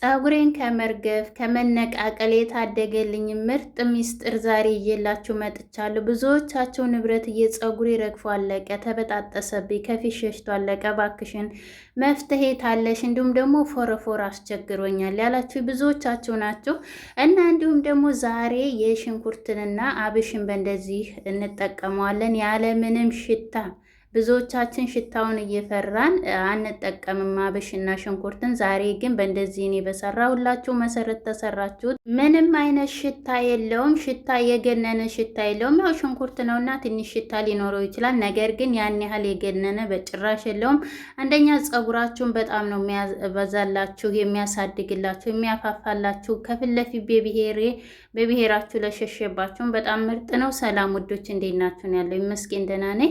ፀጉሬን ከመርገፍ ከመነቃቀል የታደገልኝ ምርጥ ሚስጥር ዛሬ ይዤላችሁ መጥቻለሁ። ብዙዎቻችሁ ንብረት ፀጉሬ ረግፎ አለቀ፣ ተበጣጠሰብኝ፣ ከፊት ሸሽቶ አለቀ፣ እባክሽን መፍትሄ ታለሽ፣ እንዲሁም ደግሞ ፎረፎር አስቸግሮኛል ያላችሁ ብዙዎቻችሁ ናችሁ። እና እንዲሁም ደግሞ ዛሬ የሽንኩርትንና አብሽን በእንደዚህ እንጠቀመዋለን ያለምንም ሽታ። ብዙዎቻችን ሽታውን እየፈራን አንጠቀምም አብሽና ሽንኩርትን። ዛሬ ግን በእንደዚህ እኔ በሰራሁላችሁ መሰረት ተሰራችሁት። ምንም አይነት ሽታ የለውም። ሽታ የገነነ ሽታ የለውም። ያው ሽንኩርት ነውና ትንሽ ሽታ ሊኖረው ይችላል። ነገር ግን ያን ያህል የገነነ በጭራሽ የለውም። አንደኛ ፀጉራችሁን በጣም ነው የሚያበዛላችሁ፣ የሚያሳድግላችሁ፣ የሚያፋፋላችሁ ከፊት ለፊት በብሔራችሁ ለሸሸባችሁም በጣም ምርጥ ነው። ሰላም ውዶች፣ እንዴት ናችሁ? ያለው ይመስገን ደህና ነኝ።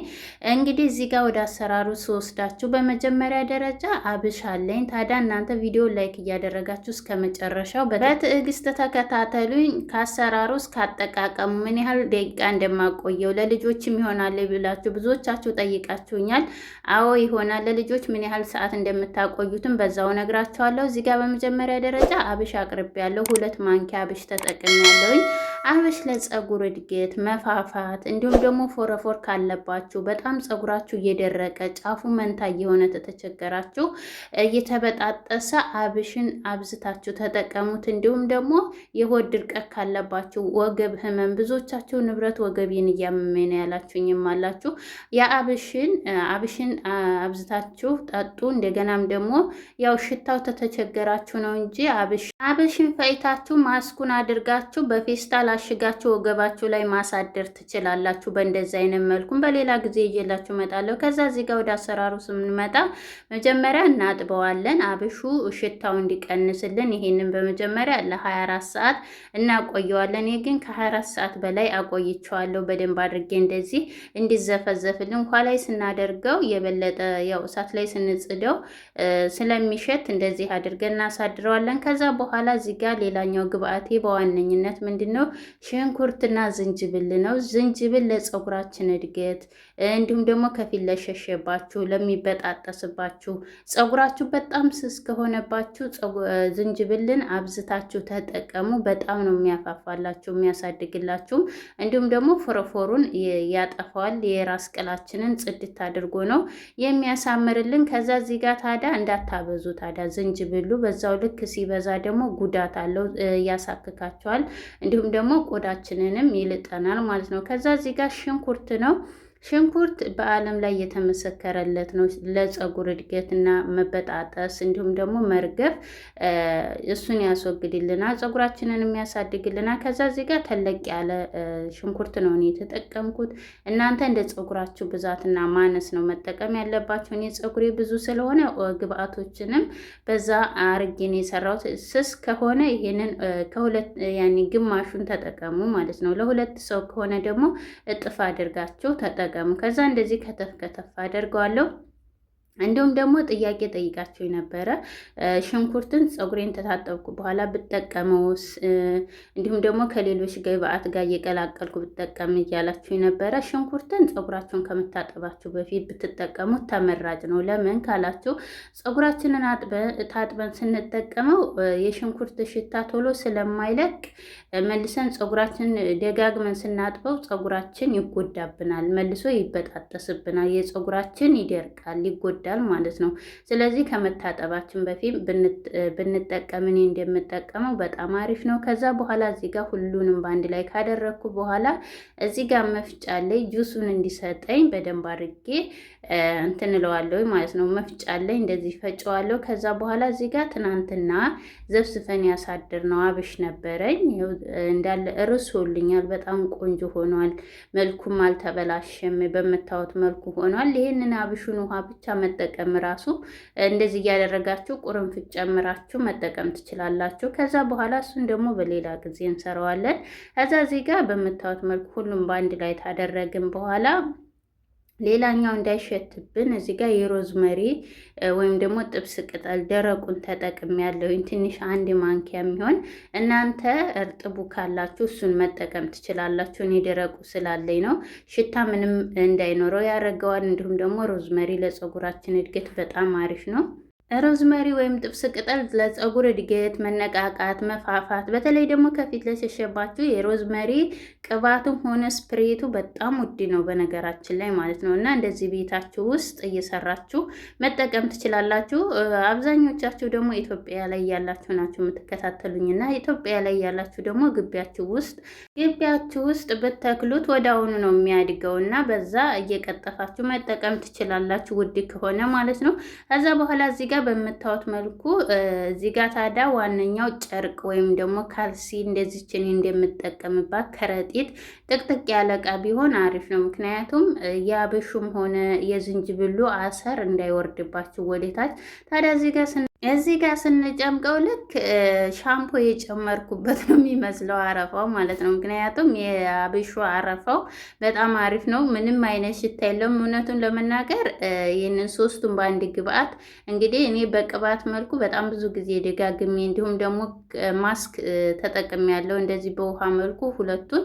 እንግዲህ እዚህ ጋር ወደ አሰራሩ ስወስዳችሁ በመጀመሪያ ደረጃ አብሽ አለኝ። ታዲያ እናንተ ቪዲዮ ላይክ እያደረጋችሁ እስከ መጨረሻው በትዕግስት ተከታተሉኝ። ከአሰራሩ እስከ አጠቃቀሙ ምን ያህል ደቂቃ እንደማቆየው ለልጆችም ይሆናል ብላችሁ ብዙዎቻችሁ ጠይቃችሁኛል። አዎ ይሆናል። ለልጆች ምን ያህል ሰዓት እንደምታቆዩትም በዛው ነግራችኋለሁ። እዚህ ጋር በመጀመሪያ ደረጃ አብሽ አቅርቤያለሁ። 2 ማንኪያ አብሽ ተጠቅሜያለሁኝ። አብሽ ለፀጉር እድገት መፋፋት፣ እንዲሁም ደግሞ ፎረፎር ካለባችሁ በጣም ፀጉራችሁ እየደረቀ ጫፉ መንታ እየሆነ ተቸገራችሁ እየተበጣጠሰ አብሽን አብዝታችሁ ተጠቀሙት። እንዲሁም ደግሞ የሆድ ድርቀት ካለባችሁ፣ ወገብ ህመም፣ ብዙዎቻችሁ ንብረት ወገቤን እያመመኝ ነው ያላችሁኝም አላችሁ። የአብሽን አብዝታችሁ ጠጡ። እንደገናም ደግሞ ያው ሽታው ተተቸገራችሁ ነው እንጂ አብሽን ፈይታችሁ ማስኩን አድርጋችሁ በፌስታል አሽጋችሁ ወገባችሁ ላይ ማሳደር ትችላላችሁ። በእንደዚህ አይነት መልኩም በሌላ ጊዜ ይዤላችሁ እመጣለሁ። ከዛ እዚህ ጋር ወደ አሰራሩ ስንመጣ መጀመሪያ እናጥበዋለን። አብሹ ሽታው እንዲቀንስልን ይሄንን በመጀመሪያ ለ24 ሰዓት እናቆየዋለን። ይሄ ግን ከ24 ሰዓት በላይ አቆይቼዋለሁ። በደንብ አድርጌ እንደዚህ እንዲዘፈዘፍልን እንኳ ላይ ስናደርገው የበለጠ ያው እሳት ላይ ስንጽደው ስለሚሸት እንደዚህ አድርገን እናሳድረዋለን። ከዛ በኋላ እዚህ ጋር ሌላኛው ግብአቴ በዋነኝነት ምንድነው? ሽንኩርትና ዝንጅብል ነው። ዝንጅብል ለፀጉራችን እድገት እንዲሁም ደግሞ ከፊት ለሸሸባችሁ፣ ለሚበጣጠስባችሁ፣ ፀጉራችሁ በጣም ስስ ከሆነባችሁ ዝንጅብልን አብዝታችሁ ተጠቀሙ። በጣም ነው የሚያፋፋላችሁ፣ የሚያሳድግላችሁ፣ እንዲሁም ደግሞ ፎረፎሩን ያጠፋዋል። የራስ ቅላችንን ጽድት አድርጎ ነው የሚያሳምርልን። ከዛ እዚህ ጋር ታዲያ እንዳታበዙ። ታዲያ ዝንጅብሉ በዛው ልክ ሲበዛ ደግሞ ጉዳት አለው፣ ያሳክካቸዋል። እንዲሁም ደግሞ ቆዳችንንም ይልጠናል ማለት ነው። ከዛ እዚህ ጋር ሽንኩርት ነው። ሽንኩርት በዓለም ላይ የተመሰከረለት ነው ለፀጉር እድገትና መበጣጠስ እንዲሁም ደግሞ መርገፍ፣ እሱን ያስወግድልናል፣ ፀጉራችንን የሚያሳድግልናል። ከዛ እዚህ ጋር ተለቅ ያለ ሽንኩርት ነው እኔ የተጠቀምኩት። እናንተ እንደ ፀጉራችሁ ብዛትና ማነስ ነው መጠቀም ያለባችሁ። እኔ ፀጉሬ ብዙ ስለሆነ ግብአቶችንም በዛ አርጌን የሰራሁት። ስስ ከሆነ ይሄንን ግማሹን ተጠቀሙ ማለት ነው። ለሁለት ሰው ከሆነ ደግሞ እጥፍ አድርጋችሁ ተጠቀሙ። ከዛ እንደዚህ ከተፍ አደርገዋለሁ። እንዲሁም ደግሞ ጥያቄ ጠይቃችሁ ነበረ፣ ሽንኩርትን ፀጉሬን ተታጠብኩ በኋላ ብጠቀመውስ፣ እንዲሁም ደግሞ ከሌሎች ግብአት ጋር እየቀላቀልኩ ብጠቀም እያላችሁ ነበረ። ሽንኩርትን ፀጉራችሁን ከመታጠባችሁ በፊት ብትጠቀሙት ተመራጭ ነው። ለምን ካላችሁ ፀጉራችንን ታጥበን ስንጠቀመው የሽንኩርት ሽታ ቶሎ ስለማይለቅ መልሰን ፀጉራችን ደጋግመን ስናጥበው ፀጉራችን ይጎዳብናል፣ መልሶ ይበጣጠስብናል፣ የፀጉራችን ይደርቃል፣ ይጎዳል ማለት ነው። ስለዚህ ከመታጠባችን በፊት ብንጠቀም እኔ እንደምጠቀመው በጣም አሪፍ ነው። ከዛ በኋላ እዚህ ጋር ሁሉንም በአንድ ላይ ካደረግኩ በኋላ እዚህ ጋር መፍጫ ላይ ጁሱን እንዲሰጠኝ በደንብ አድርጌ እንትን እለዋለሁ ማለት ነው። መፍጫ ላይ እንደዚህ ፈጨዋለሁ። ከዛ በኋላ እዚህ ጋር ትናንትና ዘብስፈን ያሳድር ነው አብሽ ነበረኝ እንዳለ እርሶልኛል። በጣም ቆንጆ ሆኗል። መልኩም አልተበላሸም። በምታዩት መልኩ ሆኗል። ይሄንን አብሹን ውሃ ብቻ መጠቀም ራሱ እንደዚህ እያደረጋችሁ ቁርንፍጭ ጨምራችሁ መጠቀም ትችላላችሁ። ከዛ በኋላ እሱን ደግሞ በሌላ ጊዜ እንሰራዋለን። ከዛ እዚህ ጋር በምታዩት መልኩ ሁሉም በአንድ ላይ ታደረግን በኋላ ሌላኛው እንዳይሸትብን እዚህ ጋር የሮዝመሪ ወይም ደግሞ ጥብስ ቅጠል ደረቁን ተጠቅም ያለውኝ ትንሽ 1 ማንኪያ የሚሆን። እናንተ እርጥቡ ካላችሁ እሱን መጠቀም ትችላላችሁ። እኔ ደረቁ ስላለኝ ነው። ሽታ ምንም እንዳይኖረው ያደርገዋል። እንዲሁም ደግሞ ሮዝመሪ ለፀጉራችን እድገት በጣም አሪፍ ነው። ሮዝመሪ ወይም ጥብስ ቅጠል ለፀጉር እድገት፣ መነቃቃት፣ መፋፋት በተለይ ደግሞ ከፊት ለሸሸባችሁ የሮዝመሪ ቅባቱም ሆነ ስፕሬቱ በጣም ውድ ነው በነገራችን ላይ ማለት ነው። እና እንደዚህ ቤታችሁ ውስጥ እየሰራችሁ መጠቀም ትችላላችሁ። አብዛኞቻችሁ ደግሞ ኢትዮጵያ ላይ ያላችሁ ናችሁ የምትከታተሉኝ እና ኢትዮጵያ ላይ ያላችሁ ደግሞ ግቢያችሁ ውስጥ ብትተክሉት ወደ አሁኑ ነው የሚያድገው እና በዛ እየቀጠፋችሁ መጠቀም ትችላላችሁ ውድ ከሆነ ማለት ነው። ከዛ በኋላ እዚህ ጋር በምታዩት መልኩ እዚህ ጋር ታዲያ ዋነኛው ጨርቅ ወይም ደግሞ ካልሲ እንደዚችን እንደምጠቀምባት ከረጢት ጥቅጥቅ ያለ እቃ ቢሆን አሪፍ ነው። ምክንያቱም የአብሹም ሆነ የዝንጅብሉ አሰር እንዳይወርድባችሁ ወደታች። ታዲያ እዚህ ጋር ስንጨምቀው ልክ ሻምፖ የጨመርኩበት ነው የሚመስለው አረፋው ማለት ነው። ምክንያቱም የአብሹ አረፋው በጣም አሪፍ ነው፣ ምንም አይነት ሽታ የለውም። እውነቱን ለመናገር ይህንን ሶስቱን በአንድ ግብአት እንግዲህ እኔ በቅባት መልኩ በጣም ብዙ ጊዜ ደጋግሜ እንዲሁም ደግሞ ማስክ ተጠቅሜ ያለው እንደዚህ በውሃ መልኩ ሁለቱን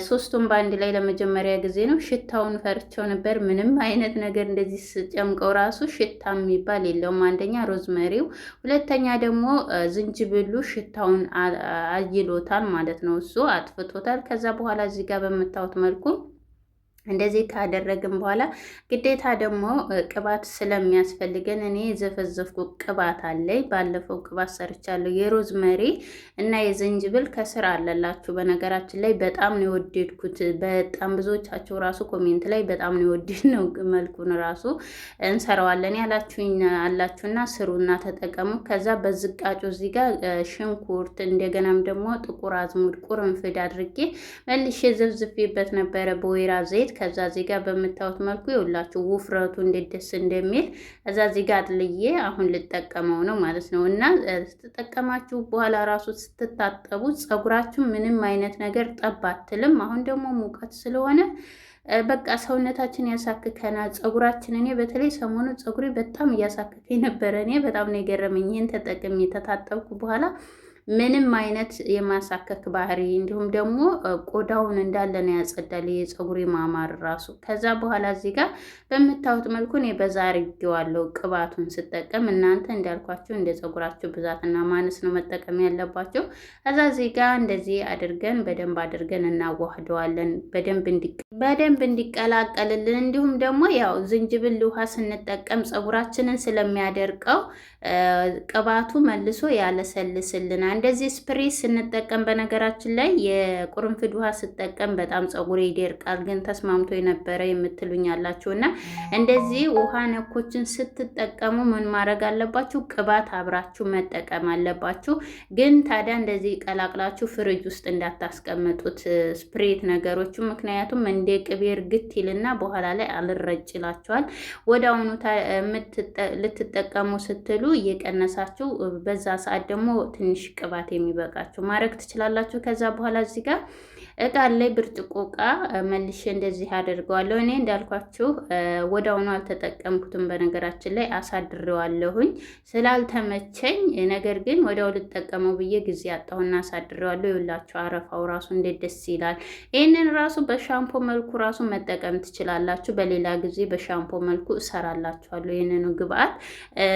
ሶስቱን በአንድ ላይ ለመጀመሪያ ጊዜ ነው። ሽታውን ፈርቸው ነበር። ምንም አይነት ነገር እንደዚህ ስጨምቀው ራሱ ሽታ የሚባል የለውም። አንደኛ ሮዝመሪው፣ ሁለተኛ ደግሞ ዝንጅብሉ ሽታውን አይሎታል ማለት ነው። እሱ አጥፍቶታል። ከዛ በኋላ እዚህ ጋር በምታዩት መልኩ እንደዚህ ካደረግን በኋላ ግዴታ ደግሞ ቅባት ስለሚያስፈልገን እኔ የዘፈዘፍኩ ቅባት አለኝ። ባለፈው ቅባት ሰርቻለሁ የሮዝመሪ እና የዝንጅብል ከስር አለላችሁ። በነገራችን ላይ በጣም ነው የወደድኩት። በጣም ብዙዎቻቸው ራሱ ኮሜንት ላይ በጣም ነው የወደድ ነው መልኩን ራሱ እንሰራዋለን ያላችሁኝ አላችሁና ስሩና ተጠቀሙ። ከዛ በዝቃጩ እዚህ ጋር ሽንኩርት እንደገናም ደግሞ ጥቁር አዝሙድ፣ ቁርንፍድ አድርጌ መልሼ ዘብዝፌበት ነበረ በወይራ ዘይት። ከዛ እዚህ ጋር በምታዩት መልኩ ይኸውላችሁ ውፍረቱ እንዴት ደስ እንደሚል እዛ እዚህ ጋር አጥልዬ አሁን ልጠቀመው ነው ማለት ነው። እና ስትጠቀማችሁ በኋላ ራሱ ስትታጠቡ ፀጉራችሁ ምንም አይነት ነገር ጠብ አትልም። አሁን ደግሞ ሙቀት ስለሆነ በቃ ሰውነታችን ያሳክከናል። ፀጉራችን እኔ በተለይ ሰሞኑ ፀጉሬ በጣም እያሳክከኝ ነበረ። እኔ በጣም ነው የገረመኝ። ይህን ተጠቅሜ ተታጠብኩ በኋላ ምንም አይነት የማሳከክ ባህሪ እንዲሁም ደግሞ ቆዳውን እንዳለ ነው ያጸዳል፣ የፀጉሬ ማማር ራሱ። ከዛ በኋላ እዚህ ጋር በምታዩት መልኩ እኔ በዛ አድርጌዋለሁ ቅባቱን ስጠቀም። እናንተ እንዳልኳችሁ እንደ ፀጉራችሁ ብዛትና ማነስ ነው መጠቀም ያለባቸው። ከዛ እዚህ ጋር እንደዚህ አድርገን በደንብ አድርገን እናዋህደዋለን በደንብ እንዲቀላቀልልን። እንዲሁም ደግሞ ያው ዝንጅብል ውሃ ስንጠቀም ፀጉራችንን ስለሚያደርቀው ቅባቱ መልሶ ያለሰልስልናል። እንደዚህ ስፕሬ ስንጠቀም በነገራችን ላይ የቁርንፍድ ውሃ ስጠቀም በጣም ፀጉሬ ይደርቃል፣ ግን ተስማምቶ የነበረ የምትሉኝ አላችሁ እና እንደዚህ ውሃ ነኮችን ስትጠቀሙ ምን ማድረግ አለባችሁ? ቅባት አብራችሁ መጠቀም አለባችሁ። ግን ታዲያ እንደዚህ ቀላቅላችሁ ፍሪጅ ውስጥ እንዳታስቀምጡት ስፕሬት ነገሮቹ፣ ምክንያቱም እንደ ቅቤ እርግት ይልና በኋላ ላይ አልረጭ ይላችኋል። ወደ አሁኑ ልትጠቀሙ ስትሉ እየቀነሳችሁ በዛ ሰዓት ደግሞ ትንሽ ቅባት የሚበቃችሁ ማድረግ ትችላላችሁ። ከዛ በኋላ እዚህ ጋር እቃ ላይ ብርጭቆ እቃ መልሼ እንደዚህ አደርገዋለሁ። እኔ እንዳልኳችሁ ወዳውኑ አልተጠቀምኩትም። በነገራችን ላይ አሳድሬዋለሁኝ ስላልተመቸኝ፣ ነገር ግን ወዳው ልጠቀመው ብዬ ጊዜ አጣሁና አሳድሬዋለሁ። ይኸውላችሁ አረፋው ራሱ እንዴት ደስ ይላል። ይህንን ራሱ በሻምፖ መልኩ ራሱ መጠቀም ትችላላችሁ። በሌላ ጊዜ በሻምፖ መልኩ እሰራላችኋለሁ። ይህንኑ ግብአት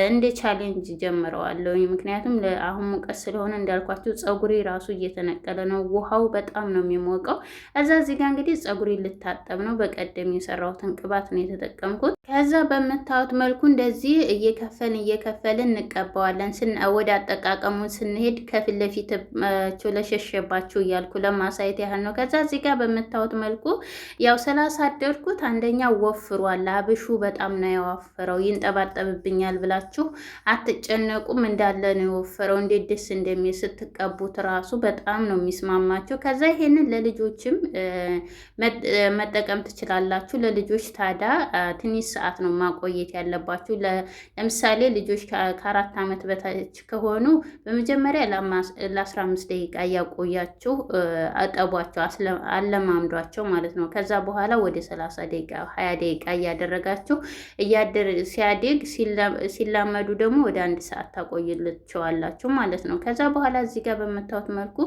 እንደ ቻሌንጅ ጀምረዋለሁኝ። ምክንያቱም አሁን ሙቀት ስለሆነ እንዳልኳችሁ ፀጉሬ ራሱ እየተነቀለ ነው። ውሃው በጣም ነው የሚሞቀው። እዚህ ጋር እንግዲህ ፀጉሬ ልታጠብ ነው። በቀደም የሰራሁትን ቅባት ነው የተጠቀምኩት። ከዛ በምታዩት መልኩ እንደዚህ እየከፈልን እንቀባዋለን። ወደ አጠቃቀሙን ስንሄድ ከፊት ለፊት ለሸሸባችሁ እያልኩ ለማሳየት ያህል ነው። ከዛ እዚህ ጋር በምታዩት መልኩ ያው ስላሳደርኩት አንደኛ ወፍሯል። አብሹ በጣም ነው ያወፈረው። ይንጠባጠብብኛል ብላችሁ አትጨነቁም። እንዳለ ነው የወፈረው። እንዴት ደስ እንደሚል ስትቀቡት ራሱ በጣም ነው የሚስማማቸው። ከዛ ይሄንን ለልጆችም መጠቀም ትችላላችሁ። ለልጆች ታዲያ ትንሽ ሰዓት ነው ማቆየት ያለባችሁ። ለምሳሌ ልጆች ከ4 ዓመት በታች ከሆኑ በመጀመሪያ ለ15 ደቂቃ እያቆያችሁ አጠቧቸው፣ አለማምዷቸው ማለት ነው። ከዛ በኋላ ወደ 30 ደቂቃ 20 ደቂቃ እያደረጋችሁ ሲያድግ ሲላመዱ ደግሞ ወደ 1 ሰዓት ታቆይላቸዋላችሁ ማለት ነው። ከዛ በኋላ እዚህ ጋር በምታዩት መልኩ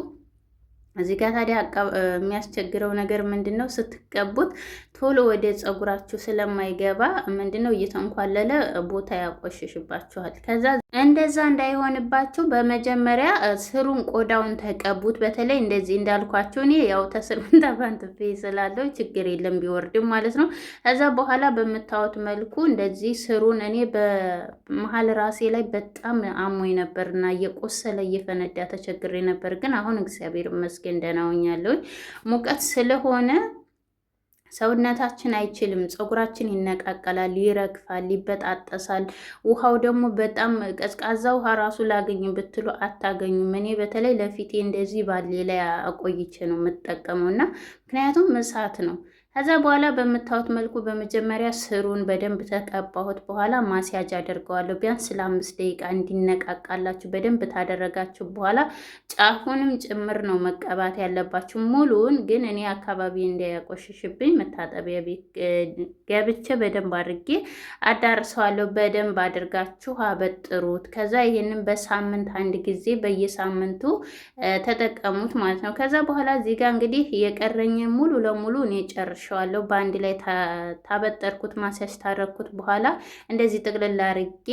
እዚህ ጋር ታዲያ የሚያስቸግረው ነገር ምንድን ነው? ስትቀቡት ቶሎ ወደ ፀጉራችሁ ስለማይገባ ምንድን ነው እየተንኳለለ ቦታ ያቆሽሽባችኋል። ከዛ እንደዛ እንዳይሆንባችሁ በመጀመሪያ ስሩን ቆዳውን ተቀቡት። በተለይ እንደዚህ እንዳልኳችሁ እኔ ያው ተስሩን ተፋንትፌ ስላለው ችግር የለም ቢወርድም ማለት ነው። ከዛ በኋላ በምታዩት መልኩ እንደዚህ ስሩን እኔ በመሀል ራሴ ላይ በጣም አሞኝ ነበርና እየቆሰለ እየፈነዳ ተቸግሬ ነበር። ግን አሁን እግዚአብሔር ይመስገን ደህና ሆኛለሁ። ሙቀት ስለሆነ ሰውነታችን አይችልም። ፀጉራችን ይነቃቀላል፣ ይረግፋል፣ ይበጣጠሳል። ውሃው ደግሞ በጣም ቀዝቃዛ ውሃ ራሱ ላገኝ ብትሉ አታገኙም። እኔ በተለይ ለፊቴ እንደዚህ ባሌ ላይ አቆይቼ ነው የምጠቀመው እና ምክንያቱም እሳት ነው። ከዛ በኋላ በምታዩት መልኩ በመጀመሪያ ስሩን በደንብ ተቀባሁት። በኋላ ማስያጅ አደርገዋለሁ ቢያንስ ለ5 ደቂቃ እንዲነቃቃላችሁ በደንብ ታደረጋችሁ በኋላ ጫፉንም ጭምር ነው መቀባት ያለባችሁ። ሙሉውን ግን እኔ አካባቢ እንዳያቆሽሽብኝ መታጠቢያ ቤት ገብቼ በደንብ አድርጌ አዳርሰዋለሁ። በደንብ አድርጋችሁ አበጥሩት። ከዛ ይሄንን በሳምንት አንድ ጊዜ በየሳምንቱ ተጠቀሙት ማለት ነው። ከዛ በኋላ እዚህ ጋር እንግዲህ የቀረኝ ሙሉ ለሙሉ እኔ ጨርሼዋለሁ። በአንድ ላይ ታበጠርኩት ማስያዝ ታረኩት በኋላ እንደዚህ ጥቅልል አድርጌ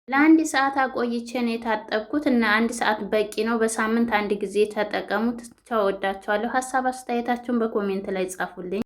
ለአንድ ሰዓት አቆይቼ ነው የታጠብኩት እና 1 ሰዓት በቂ ነው። በሳምንት አንድ ጊዜ ተጠቀሙት። ተወዳችኋለሁ። ሀሳብ አስተያየታችሁን በኮሜንት ላይ ጻፉልኝ።